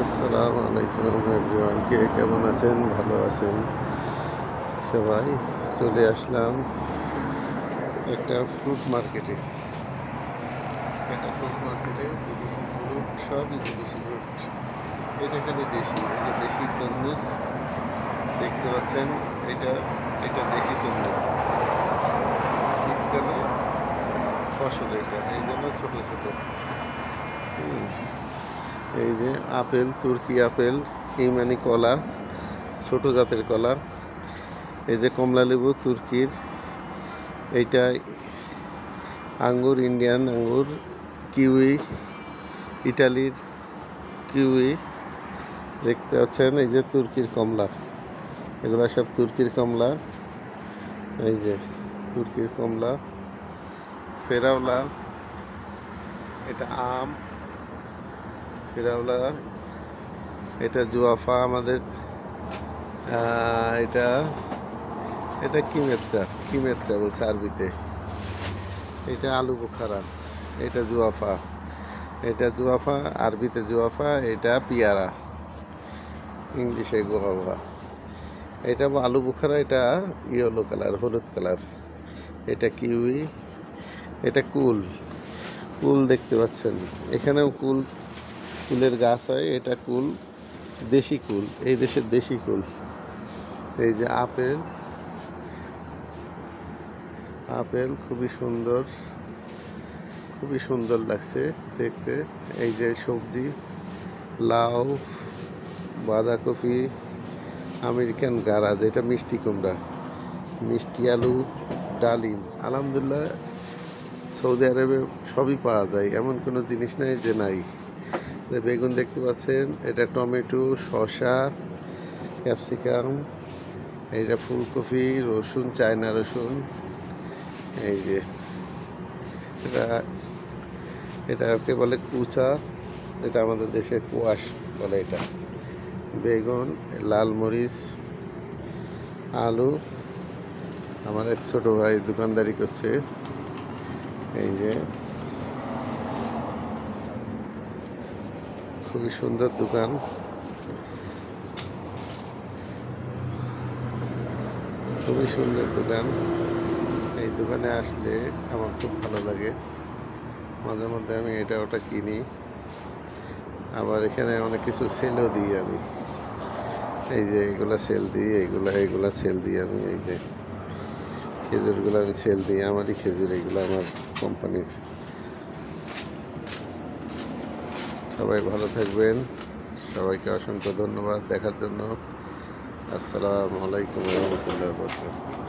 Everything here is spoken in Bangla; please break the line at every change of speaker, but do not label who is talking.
আসসালামু আলাইকুম এভরিওয়ান, কে কেমন আছেন? ভালো আছেন সবাই? চলে আসলাম একটা ফ্রুট মার্কেটে। বিদেশি ফ্রুট, সবই বিদেশি ফ্রুট। এটা খালি দেশি, এই যে দেশি তরমুজ দেখতে পাচ্ছেন। এটা এটা দেশি তরমুজ, শীতকালে ফসল। এটা এই জন্য ছোটো ছোটো। এই যে আপেল, তুর্কি আপেল, ইমানি কলা, ছোট জাতের কলা। এই যে কমলা লেবু তুর্কির, এইটা আঙ্গুর, ইন্ডিয়ান আঙ্গুর, কিউই ইটালির কিউই দেখতে পাচ্ছেন। এই যে তুর্কির কমলা, এগুলো সব তুর্কির কমলা। এই যে তুর্কির কমলা, ফেরাওলা, এটা আম, ফেরাওলা, এটা জুয়াফা আমাদের। এটা এটা কিমেত্তা বলছে আরবিতে। এটা আলু বুখারা, এটা জুয়াফা, এটা জুয়াফা আরবিতে জুয়াফা, এটা পিয়ারা ইংলিশে গোয়াভা। এটা আলু বুখারা, এটা ইয়েলো কালার, হলুদ কালার। এটা কিউই, এটা কুল, কুল দেখতে পাচ্ছেন। এখানেও কুলের গাছ হয়। এটা কুল, দেশি কুল, এই দেশের দেশি কুল। এই যে আপেল, আপেল খুবই সুন্দর, খুবই সুন্দর লাগছে দেখতে। এই যে সবজি, লাউ, বাঁধাকপি, আমেরিকান গারাজ, এটা মিষ্টি কুমড়া, মিষ্টি আলু, ডালিম। আলহামদুলিল্লাহ সৌদি আরবে সবই পাওয়া যায়, এমন কোনো জিনিস নেই যে নাই। বেগুন দেখতে পাচ্ছেন, এটা টমেটো, শসা, ক্যাপসিকাম, এইটা ফুলকপি, রসুন, চায়না রসুন। এই যে এটাকে বলে কুচা, এটা আমাদের দেশে কুয়াশ বলে। এটা বেগুন, লাল মরিচ, আলু। আমার এক ছোটো ভাই দোকানদারি করছে। এই যে খুবই সুন্দর দোকান, খুবই সুন্দর দোকান। এই দোকানে আসলে আমার খুব ভালো লাগে। মাঝে মধ্যে আমি এটা ওটা কিনি, আবার এখানে অনেক কিছু সেলও দিই আমি। এই যে এগুলা সেল দিই, এইগুলা সেল দিই আমি। এই যে খেজুরগুলো আমি সেল দিই, আমারই খেজুর, এগুলো আমার কোম্পানির। সবাই ভালো থাকবেন, সবাইকে অসংখ্য ধন্যবাদ দেখার জন্য। আসসালামু আলাইকুম ওয়া রাহমাতুল্লাহি ওয়া বারাকাতুহু।